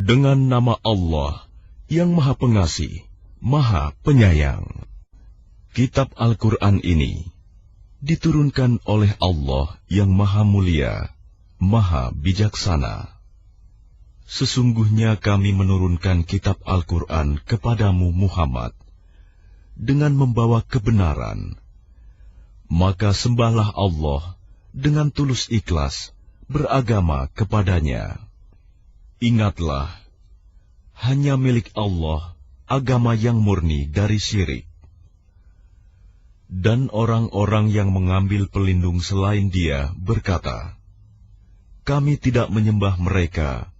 Dengan nama Allah yang Maha Pengasih, Maha Penyayang. Kitab Al-Quran ini diturunkan oleh Allah yang Maha Mulia, Maha Bijaksana. Sesungguhnya kami menurunkan kitab Al-Quran kepadamu Muhammad dengan membawa kebenaran. Maka sembahlah Allah dengan tulus ikhlas beragama kepadanya. Ingatlah, hanya milik Allah agama yang murni dari syirik. Dan orang-orang yang mengambil pelindung selain Dia berkata, kami tidak menyembah mereka,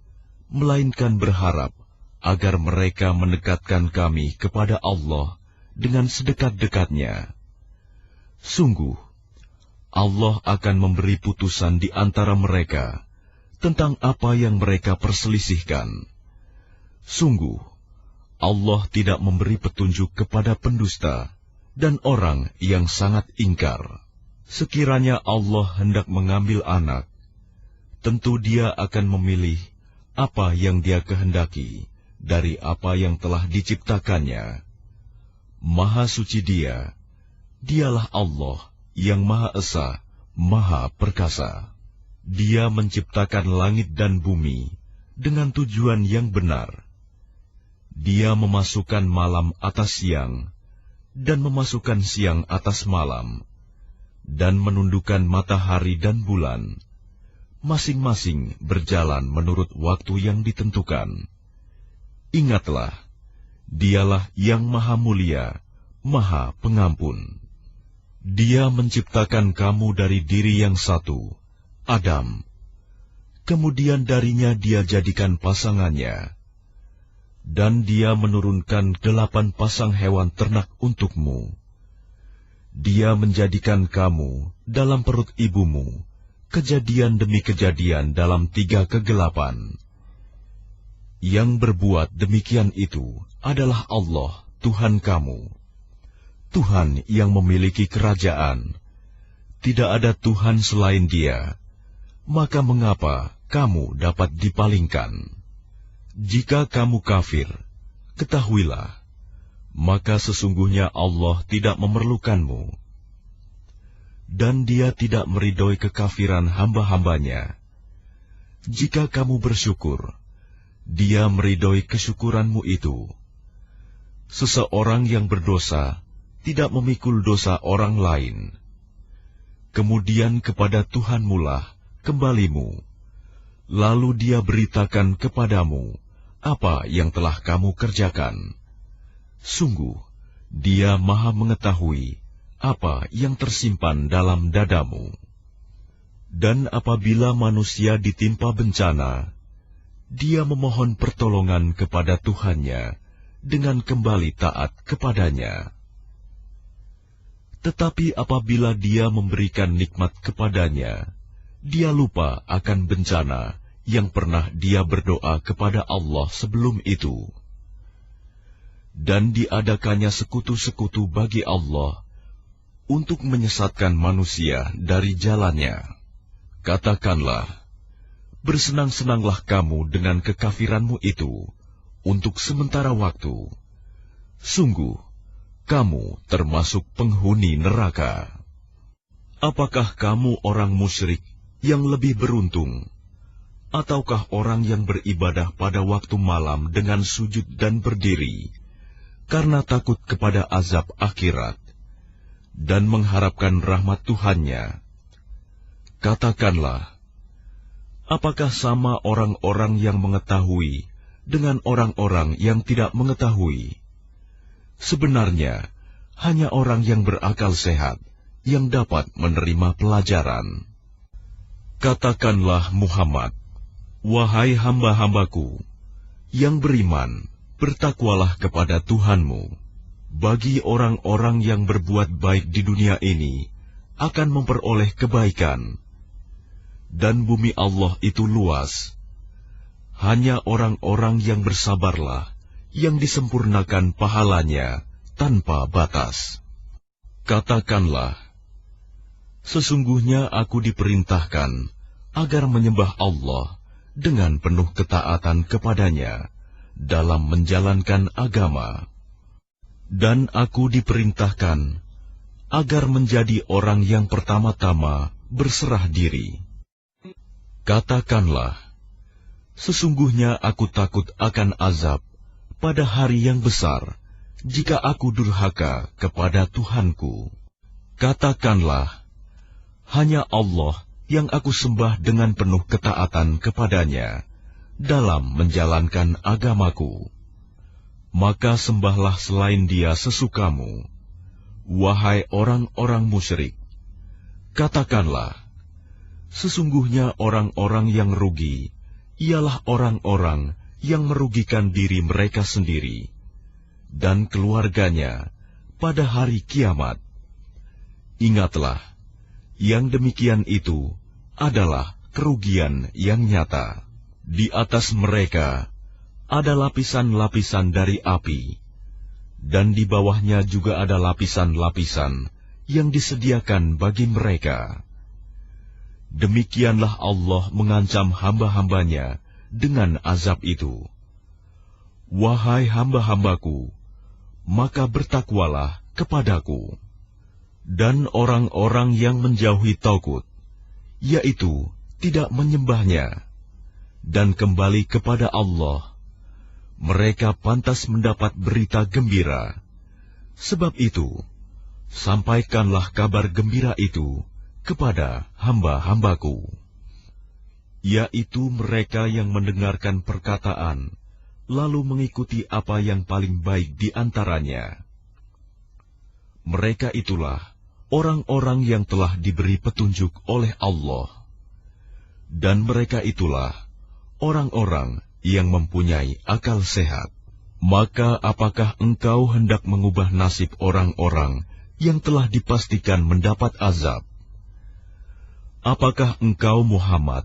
melainkan berharap agar mereka mendekatkan kami kepada Allah dengan sedekat-dekatnya. Sungguh, Allah akan memberi putusan di antara mereka tentang apa yang mereka perselisihkan. Sungguh, Allah tidak memberi petunjuk kepada pendusta dan orang yang sangat ingkar. Sekiranya Allah hendak mengambil anak, tentu Dia akan memilih apa yang Dia kehendaki dari apa yang telah diciptakannya. Maha suci Dia, Dialah Allah yang Maha Esa, Maha Perkasa. Dia menciptakan langit dan bumi dengan tujuan yang benar. Dia memasukkan malam atas siang dan memasukkan siang atas malam, dan menundukkan matahari dan bulan, masing-masing berjalan menurut waktu yang ditentukan. Ingatlah, Dialah yang Maha Mulia, Maha Pengampun. Dia menciptakan kamu dari diri yang satu, Adam. Kemudian darinya Dia jadikan pasangannya. Dan Dia menurunkan 8 pasang hewan ternak untukmu. Dia menjadikan kamu dalam perut ibumu, kejadian demi kejadian dalam 3 kegelapan. Yang berbuat demikian itu adalah Allah, Tuhan kamu. Tuhan yang memiliki kerajaan. Tidak ada Tuhan selain Dia. Maka mengapa kamu dapat dipalingkan? Jika kamu kafir, ketahuilah, maka sesungguhnya Allah tidak memerlukanmu. Dan Dia tidak meridhoi kekafiran hamba-hambanya. Jika kamu bersyukur, Dia meridhoi kesyukuranmu itu. Seseorang yang berdosa tidak memikul dosa orang lain. Kemudian kepada Tuhanmu lah kembalimu, lalu Dia beritakan kepadamu apa yang telah kamu kerjakan. Sungguh, Dia Maha mengetahui apa yang tersimpan dalam dadamu. Dan apabila manusia ditimpa bencana, dia memohon pertolongan kepada Tuhannya dengan kembali taat kepadanya. Tetapi apabila dia memberikan nikmat kepadanya, dia lupa akan bencana yang pernah dia berdoa kepada Allah sebelum itu. Dan diadakannya sekutu-sekutu bagi Allah untuk menyesatkan manusia dari jalannya. Katakanlah, bersenang-senanglah kamu dengan kekafiranmu itu untuk sementara waktu. Sungguh, kamu termasuk penghuni neraka. Apakah kamu orang musyrik yang lebih beruntung, ataukah orang yang beribadah pada waktu malam dengan sujud dan berdiri, karena takut kepada azab akhirat, dan mengharapkan rahmat Tuhannya? Katakanlah, apakah sama orang-orang yang mengetahui dengan orang-orang yang tidak mengetahui? Sebenarnya, hanya orang yang berakal sehat yang dapat menerima pelajaran. Katakanlah Muhammad, wahai hamba-hambaku yang beriman, bertakwalah kepada Tuhanmu. Bagi orang-orang yang berbuat baik di dunia ini akan memperoleh kebaikan. Dan bumi Allah itu luas. Hanya orang-orang yang bersabarlah yang disempurnakan pahalanya tanpa batas. Katakanlah, sesungguhnya aku diperintahkan agar menyembah Allah dengan penuh ketaatan kepadanya dalam menjalankan agama. Dan aku diperintahkan agar menjadi orang yang pertama-tama berserah diri. Katakanlah, sesungguhnya aku takut akan azab pada hari yang besar jika aku durhaka kepada Tuhanku. Katakanlah, hanya Allah yang aku sembah dengan penuh ketaatan kepadanya dalam menjalankan agamaku. Maka sembahlah selain Dia sesukamu, wahai orang-orang musyrik. Katakanlah, sesungguhnya orang-orang yang rugi ialah orang-orang yang merugikan diri mereka sendiri dan keluarganya pada hari kiamat. Ingatlah, yang demikian itu adalah kerugian yang nyata. Di atas mereka ada lapisan-lapisan dari api, dan di bawahnya juga ada lapisan-lapisan yang disediakan bagi mereka. Demikianlah Allah mengancam hamba-hambanya dengan azab itu. Wahai hamba-hambaku, maka bertakwalah kepadaku. Dan orang-orang yang menjauhi Taugut, yaitu tidak menyembahnya, dan kembali kepada Allah, mereka pantas mendapat berita gembira. Sebab itu, sampaikanlah kabar gembira itu kepada hamba-hambaku, yaitu mereka yang mendengarkan perkataan, lalu mengikuti apa yang paling baik di antaranya. Mereka itulah orang-orang yang telah diberi petunjuk oleh Allah, dan mereka itulah orang-orang yang mempunyai akal sehat. Maka apakah engkau hendak mengubah nasib orang-orang yang telah dipastikan mendapat azab? Apakah engkau, Muhammad,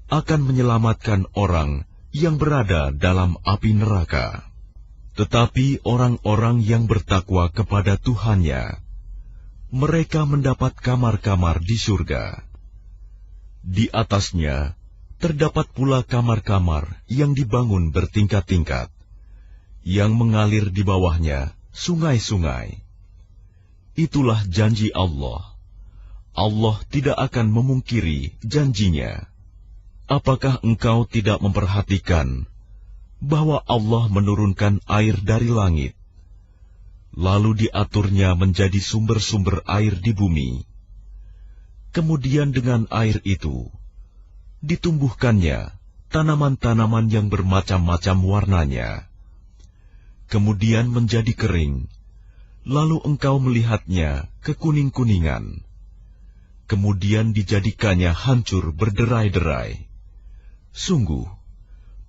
akan menyelamatkan orang yang berada dalam api neraka? Tetapi orang-orang yang bertakwa kepada Tuhannya, mereka mendapat kamar-kamar di surga. Di atasnya terdapat pula kamar-kamar yang dibangun bertingkat-tingkat, yang mengalir di bawahnya sungai-sungai. Itulah janji Allah. Allah tidak akan memungkiri janjinya. Apakah engkau tidak memperhatikan bahwa Allah menurunkan air dari langit, lalu diaturnya menjadi sumber-sumber air di bumi? Kemudian dengan air itu ditumbuhkannya tanaman-tanaman yang bermacam-macam warnanya, kemudian menjadi kering, lalu engkau melihatnya kekuning-kuningan, kemudian dijadikannya hancur berderai-derai. Sungguh,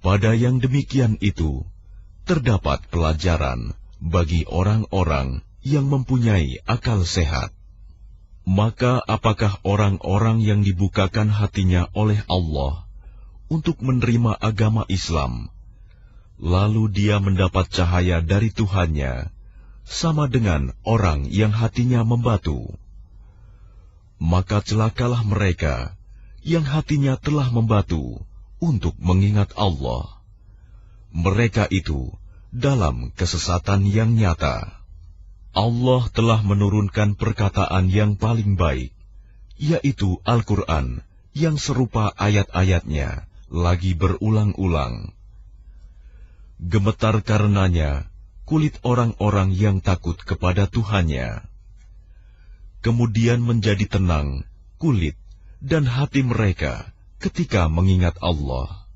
pada yang demikian itu terdapat pelajaran bagi orang-orang yang mempunyai akal sehat. Maka apakah orang-orang yang dibukakan hatinya oleh Allah untuk menerima agama Islam, lalu dia mendapat cahaya dari Tuhannya, sama dengan orang yang hatinya membatu? Maka celakalah mereka yang hatinya telah membatu untuk mengingat Allah. Mereka itu dalam kesesatan yang nyata. Allah telah menurunkan perkataan yang paling baik, yaitu Al-Quran yang serupa ayat-ayatnya lagi berulang-ulang. Gemetar karenanya kulit orang-orang yang takut kepada Tuhannya. Kemudian menjadi tenang kulit dan hati mereka ketika mengingat Allah.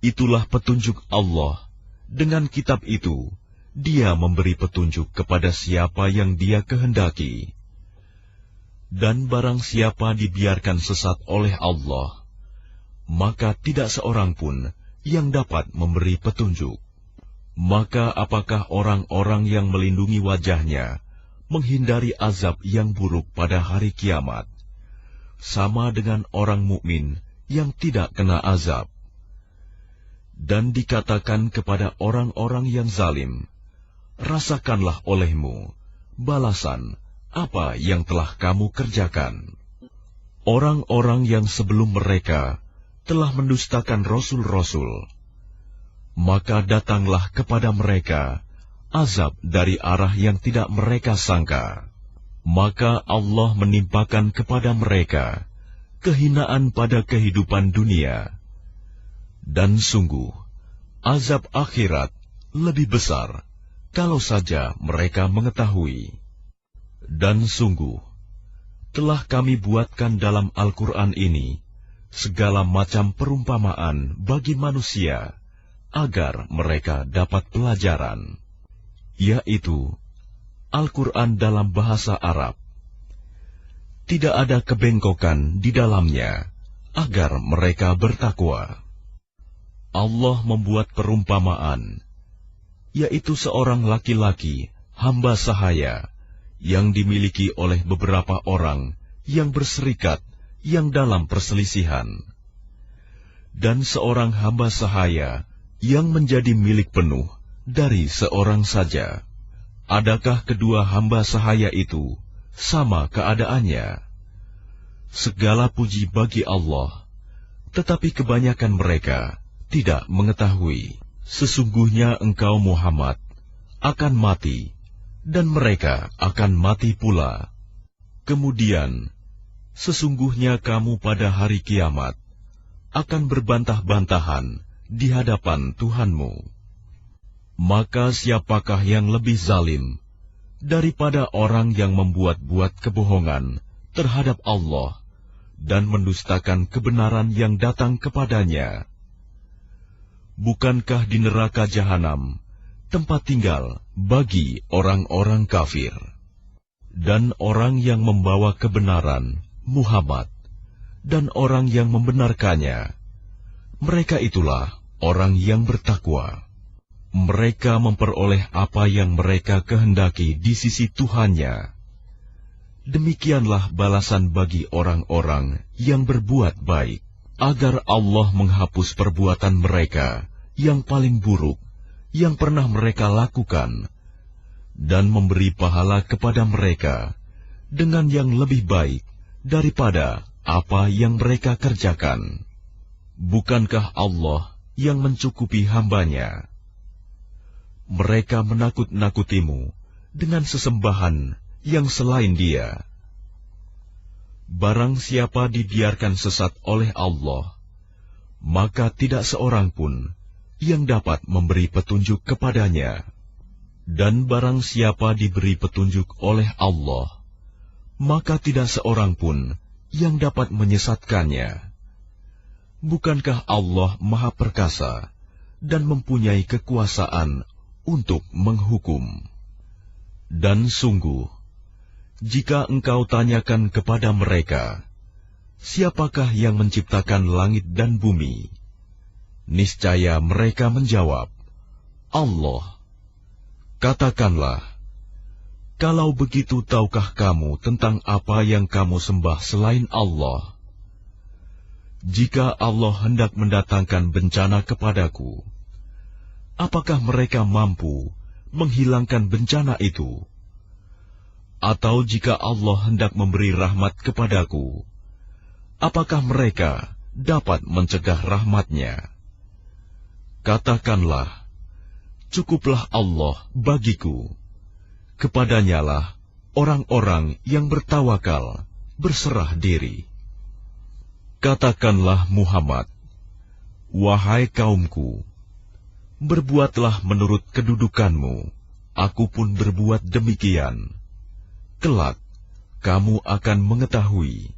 Itulah petunjuk Allah. Dengan kitab itu, Dia memberi petunjuk kepada siapa yang Dia kehendaki. Dan barang siapa dibiarkan sesat oleh Allah, maka tidak seorang pun yang dapat memberi petunjuk. Maka apakah orang-orang yang melindungi wajahnya menghindari azab yang buruk pada hari kiamat, sama dengan orang mukmin yang tidak kena azab? Dan dikatakan kepada orang-orang yang zalim, rasakanlah olehmu balasan apa yang telah kamu kerjakan. Orang-orang yang sebelum mereka telah mendustakan rasul-rasul, maka datanglah kepada mereka azab dari arah yang tidak mereka sangka. Maka Allah menimpakan kepada mereka kehinaan pada kehidupan dunia. Dan sungguh, azab akhirat lebih besar kalau saja mereka mengetahui. Dan sungguh, telah kami buatkan dalam Al-Quran ini segala macam perumpamaan bagi manusia, agar mereka dapat pelajaran, yaitu Al-Quran dalam bahasa Arab. Tidak ada kebengkokan di dalamnya, agar mereka bertakwa. Allah membuat perumpamaan, yaitu seorang laki-laki, hamba sahaya, yang dimiliki oleh beberapa orang yang berserikat yang dalam perselisihan, dan seorang hamba sahaya yang menjadi milik penuh dari seorang saja. Adakah kedua hamba sahaya itu sama keadaannya? Segala puji bagi Allah, tetapi kebanyakan mereka tidak mengetahui. Sesungguhnya engkau Muhammad akan mati, dan mereka akan mati pula. Kemudian, sesungguhnya kamu pada hari kiamat akan berbantah-bantahan di hadapan Tuhanmu. Maka siapakah yang lebih zalim daripada orang yang membuat-buat kebohongan terhadap Allah dan mendustakan kebenaran yang datang kepadanya? Bukankah di neraka jahanam tempat tinggal bagi orang-orang kafir? Dan orang yang membawa kebenaran, Muhammad, dan orang yang membenarkannya, mereka itulah orang yang bertakwa. Mereka memperoleh apa yang mereka kehendaki di sisi Tuhannya. Demikianlah balasan bagi orang-orang yang berbuat baik, agar Allah menghapus perbuatan mereka yang paling buruk yang pernah mereka lakukan, dan memberi pahala kepada mereka dengan yang lebih baik daripada apa yang mereka kerjakan. Bukankah Allah yang mencukupi hambanya? Mereka menakut-nakutimu dengan sesembahan yang selain Dia. Barang siapa dibiarkan sesat oleh Allah, maka tidak seorang pun yang dapat memberi petunjuk kepadanya. Dan barang siapa diberi petunjuk oleh Allah, maka tidak seorang pun yang dapat menyesatkannya. Bukankah Allah Maha Perkasa dan mempunyai kekuasaan untuk menghukum? Dan sungguh, jika engkau tanyakan kepada mereka, siapakah yang menciptakan langit dan bumi? Niscaya mereka menjawab, Allah. Katakanlah, kalau begitu tahukah kamu tentang apa yang kamu sembah selain Allah? Jika Allah hendak mendatangkan bencana kepadaku, apakah mereka mampu menghilangkan bencana itu? Atau jika Allah hendak memberi rahmat kepadaku, apakah mereka dapat mencegah rahmat-Nya? Katakanlah, cukuplah Allah bagiku. Kepadanyalah orang-orang yang bertawakal berserah diri. Katakanlah Muhammad, wahai kaumku, berbuatlah menurut kedudukanmu, aku pun berbuat demikian. Kelak, kamu akan mengetahui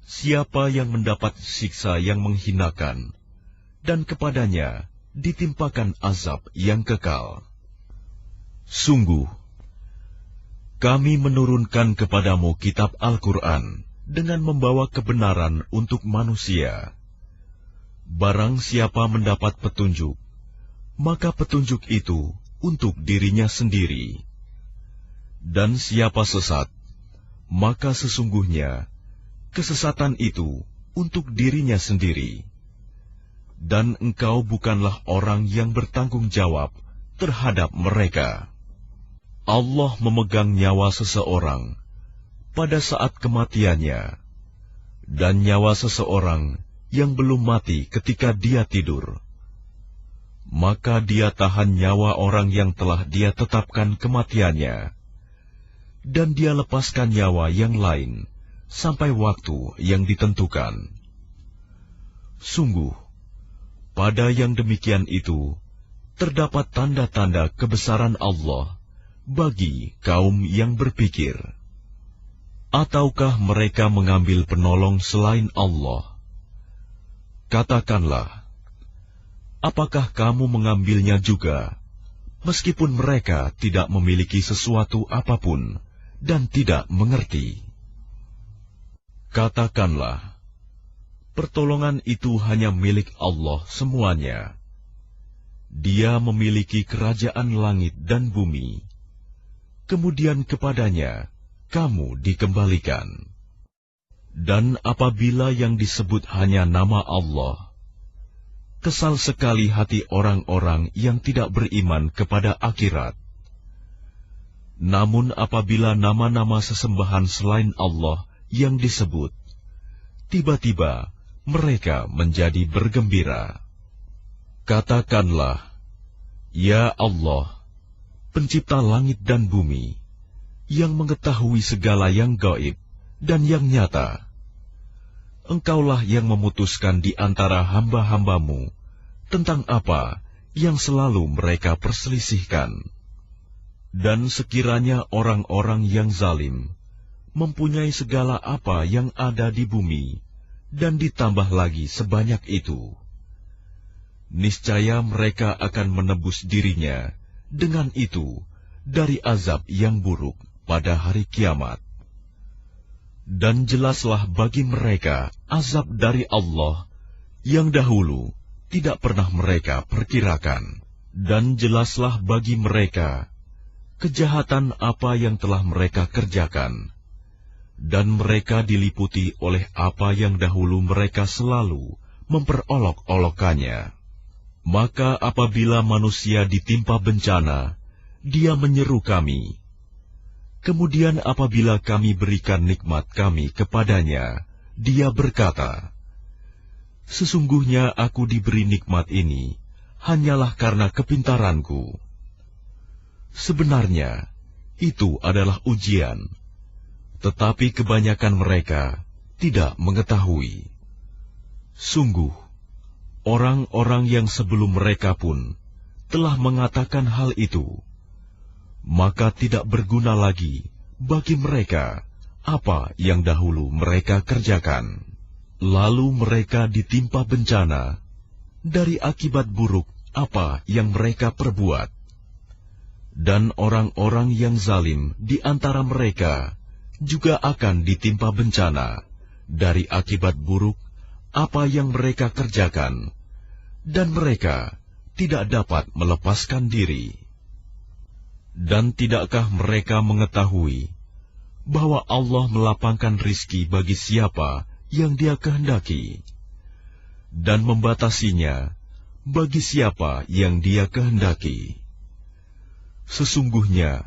siapa yang mendapat siksa yang menghinakan, dan kepadanya ditimpakan azab yang kekal. Sungguh, kami menurunkan kepadamu kitab Al-Quran dengan membawa kebenaran untuk manusia. Barang siapa mendapat petunjuk, maka petunjuk itu untuk dirinya sendiri. Dan siapa sesat, maka sesungguhnya kesesatan itu untuk dirinya sendiri. Dan engkau bukanlah orang yang bertanggung jawab terhadap mereka. Allah memegang nyawa seseorang pada saat kematiannya, dan nyawa seseorang yang belum mati ketika dia tidur. Maka dia tahan nyawa orang yang telah dia tetapkan kematiannya, dan dia lepaskan nyawa yang lain sampai waktu yang ditentukan. Sungguh, pada yang demikian itu terdapat tanda-tanda kebesaran Allah bagi kaum yang berpikir. Ataukah mereka mengambil penolong selain Allah? Katakanlah, apakah kamu mengambilnya juga, meskipun mereka tidak memiliki sesuatu apapun dan tidak mengerti? Katakanlah, pertolongan itu hanya milik Allah semuanya. Dia memiliki kerajaan langit dan bumi. Kemudian kepadanya kamu dikembalikan. Dan apabila yang disebut hanya nama Allah, kesal sekali hati orang-orang yang tidak beriman kepada akhirat. Namun apabila nama-nama sesembahan selain Allah yang disebut, tiba-tiba mereka menjadi bergembira. Katakanlah, Ya Allah, pencipta langit dan bumi, yang mengetahui segala yang gaib dan yang nyata. Engkaulah yang memutuskan di antara hamba-hambamu tentang apa yang selalu mereka perselisihkan. Dan sekiranya orang-orang yang zalim mempunyai segala apa yang ada di bumi, dan ditambah lagi sebanyak itu, niscaya mereka akan menebus dirinya dengan itu dari azab yang buruk pada hari kiamat. Dan jelaslah bagi mereka azab dari Allah yang dahulu tidak pernah mereka perkirakan. Dan jelaslah bagi mereka kejahatan apa yang telah mereka kerjakan. Dan mereka diliputi oleh apa yang dahulu mereka selalu memperolok-olokkannya. Maka apabila manusia ditimpa bencana, dia menyeru kami. Kemudian apabila kami berikan nikmat kami kepadanya, dia berkata, Sesungguhnya aku diberi nikmat ini hanyalah karena kepintaranku. Sebenarnya itu adalah ujian, tetapi kebanyakan mereka tidak mengetahui. Sungguh, orang-orang yang sebelum mereka pun telah mengatakan hal itu, maka tidak berguna lagi bagi mereka apa yang dahulu mereka kerjakan. Lalu mereka ditimpa bencana dari akibat buruk apa yang mereka perbuat. Dan orang-orang yang zalim di antara mereka juga akan ditimpa bencana dari akibat buruk apa yang mereka kerjakan, dan mereka tidak dapat melepaskan diri. Dan tidakkah mereka mengetahui bahwa Allah melapangkan rizki bagi siapa yang Dia kehendaki, dan membatasinya bagi siapa yang Dia kehendaki? Sesungguhnya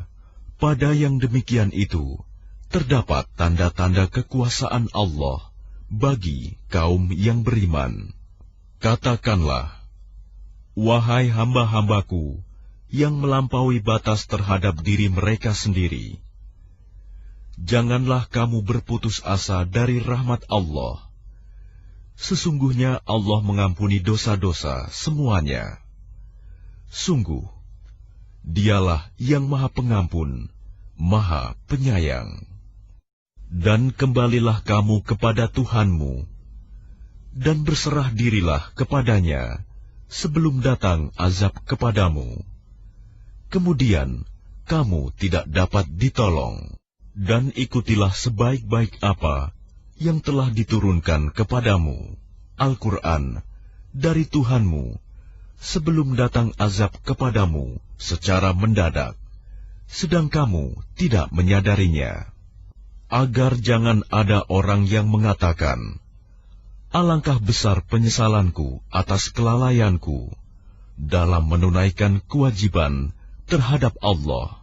pada yang demikian itu terdapat tanda-tanda kekuasaan Allah bagi kaum yang beriman. Katakanlah, wahai hamba-hambaku yang melampaui batas terhadap diri mereka sendiri, janganlah kamu berputus asa dari rahmat Allah. Sesungguhnya Allah mengampuni dosa-dosa semuanya. Sungguh, Dialah yang Maha Pengampun, Maha Penyayang. Dan kembalilah kamu kepada Tuhanmu, dan berserah dirilah kepadanya sebelum datang azab kepadamu. Kemudian kamu tidak dapat ditolong. Dan ikutilah sebaik-baik apa yang telah diturunkan kepadamu, Al-Quran, dari Tuhanmu, sebelum datang azab kepadamu secara mendadak, sedang kamu tidak menyadarinya. Agar jangan ada orang yang mengatakan, alangkah besar penyesalanku atas kelalaianku dalam menunaikan kewajiban terhadap Allah.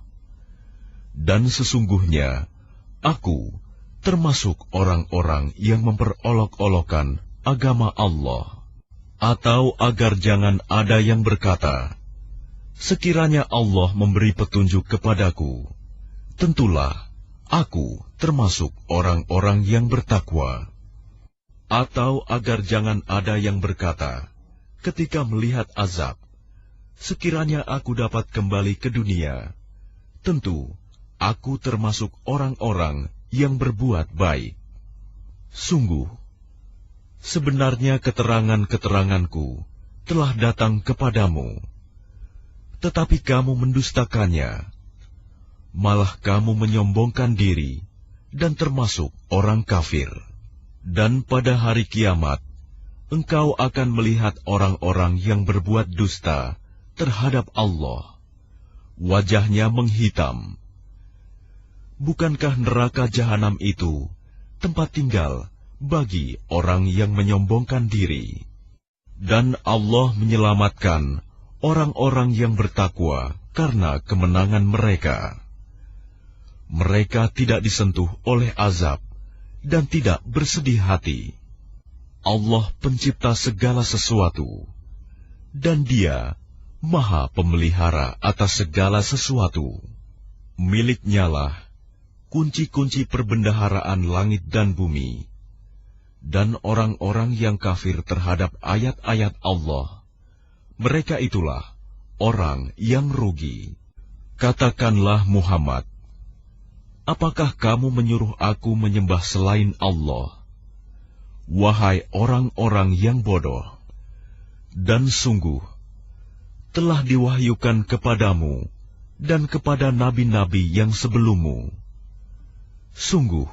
Dan sesungguhnya aku termasuk orang-orang yang memperolok-olokkan agama Allah, atau agar jangan ada yang berkata, sekiranya Allah memberi petunjuk kepadaku, tentulah aku termasuk orang-orang yang bertakwa. Atau agar jangan ada yang berkata, ketika melihat azab, sekiranya aku dapat kembali ke dunia, tentu aku termasuk orang-orang yang berbuat baik. Sungguh, sebenarnya keterangan-keteranganku telah datang kepadamu, tetapi kamu mendustakannya, malah kamu menyombongkan diri dan termasuk orang kafir. Dan pada hari kiamat, engkau akan melihat orang-orang yang berbuat dusta terhadap Allah. Wajahnya menghitam. Bukankah neraka jahanam itu tempat tinggal bagi orang yang menyombongkan diri? Dan Allah menyelamatkan orang-orang yang bertakwa karena kemenangan mereka. Mereka tidak disentuh oleh azab dan tidak bersedih hati. Allah pencipta segala sesuatu, dan Dia Maha Pemelihara atas segala sesuatu. Miliknya lah kunci-kunci perbendaharaan langit dan bumi. Dan orang-orang yang kafir terhadap ayat-ayat Allah, mereka itulah orang yang rugi. Katakanlah Muhammad, apakah kamu menyuruh aku menyembah selain Allah? Wahai orang-orang yang bodoh! Dan sungguh, telah diwahyukan kepadamu dan kepada nabi-nabi yang sebelummu. Sungguh,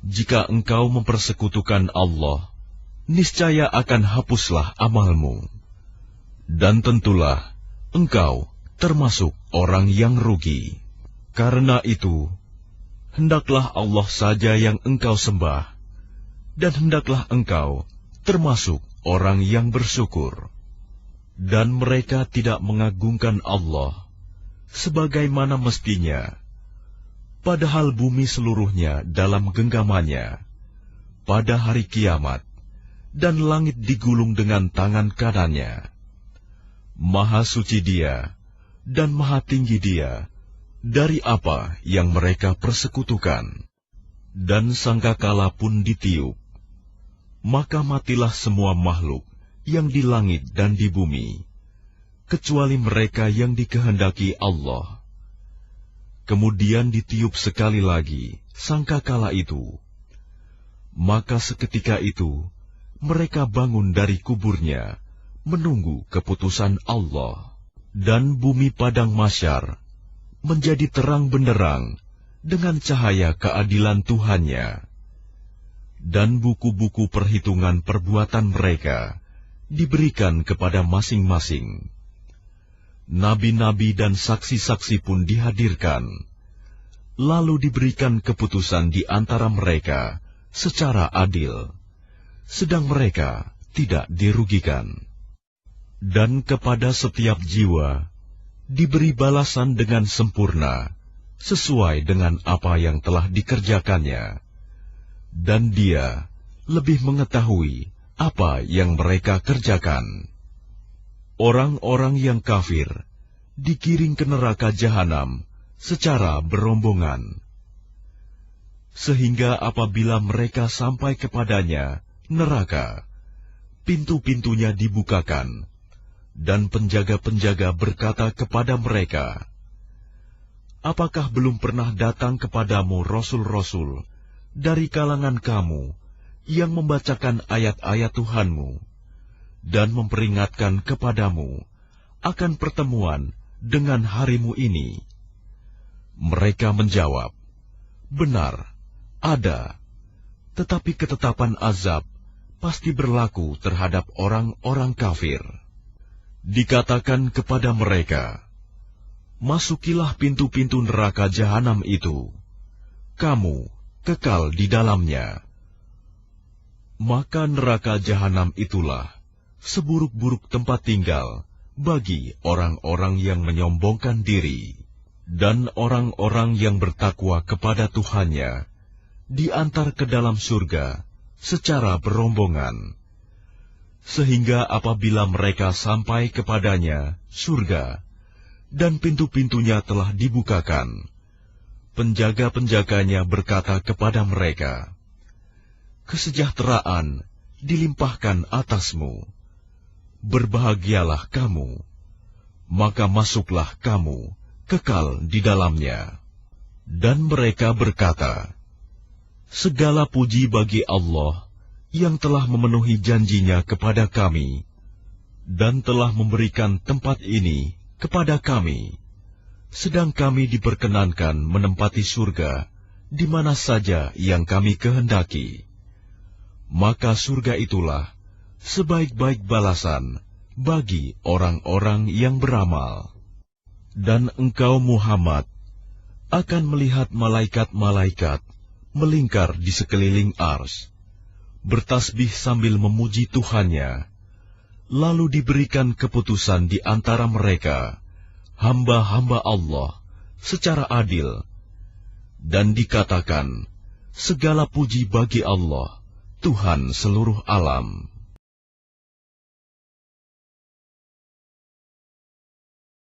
jika engkau mempersekutukan Allah, niscaya akan hapuslah amalmu. Dan tentulah engkau termasuk orang yang rugi. Karena itu, hendaklah Allah saja yang engkau sembah, dan hendaklah engkau termasuk orang yang bersyukur. Dan mereka tidak mengagungkan Allah sebagaimana mestinya, padahal bumi seluruhnya dalam genggamannya pada hari kiamat, dan langit digulung dengan tangan kanannya. Maha suci Dia dan maha tinggi Dia dari apa yang mereka persekutukan. Dan sangkakala pun ditiup, maka matilah semua makhluk yang di langit dan di bumi, kecuali mereka yang dikehendaki Allah. Kemudian ditiup sekali lagi sangkakala itu, maka seketika itu mereka bangun dari kuburnya menunggu keputusan Allah. Dan bumi padang mahsyar menjadi terang benderang dengan cahaya keadilan Tuhannya. Dan buku-buku perhitungan perbuatan mereka diberikan kepada masing-masing. Nabi-nabi dan saksi-saksi pun dihadirkan, lalu diberikan keputusan di antara mereka secara adil, sedang mereka tidak dirugikan. Dan kepada setiap jiwa diberi balasan dengan sempurna, sesuai dengan apa yang telah dikerjakannya. Dan Dia lebih mengetahui apa yang mereka kerjakan. Orang-orang yang kafir digiring ke neraka jahanam secara berombongan, sehingga apabila mereka sampai kepadanya, neraka, pintu-pintunya dibukakan, dan penjaga-penjaga berkata kepada mereka, apakah belum pernah datang kepadamu rasul-rasul dari kalangan kamu yang membacakan ayat-ayat Tuhanmu dan memperingatkan kepadamu akan pertemuan dengan harimu ini? Mereka menjawab, benar, ada, tetapi ketetapan azab pasti berlaku terhadap orang-orang kafir. Dikatakan kepada mereka, masukilah pintu-pintu neraka jahanam itu, kamu kekal di dalamnya. Maka neraka jahanam itulah seburuk-buruk tempat tinggal bagi orang-orang yang menyombongkan diri. Dan orang-orang yang bertakwa kepada Tuhannya diantar ke dalam surga secara berombongan. Sehingga apabila mereka sampai kepadanya surga, dan pintu-pintunya telah dibukakan, penjaga-penjaganya berkata kepada mereka, "Kesejahteraan dilimpahkan atasmu, berbahagialah kamu, maka masuklah kamu kekal di dalamnya." Dan mereka berkata, "Segala puji bagi Allah yang telah memenuhi janjinya kepada kami, dan telah memberikan tempat ini kepada kami, sedang kami diperkenankan menempati surga di mana saja yang kami kehendaki. Maka surga itulah sebaik-baik balasan bagi orang-orang yang beramal." Dan engkau Muhammad akan melihat malaikat-malaikat melingkar di sekeliling ars, bertasbih sambil memuji Tuhannya. Lalu diberikan keputusan di antara mereka, hamba-hamba Allah, secara adil. Dan dikatakan, segala puji bagi Allah, Tuhan seluruh alam.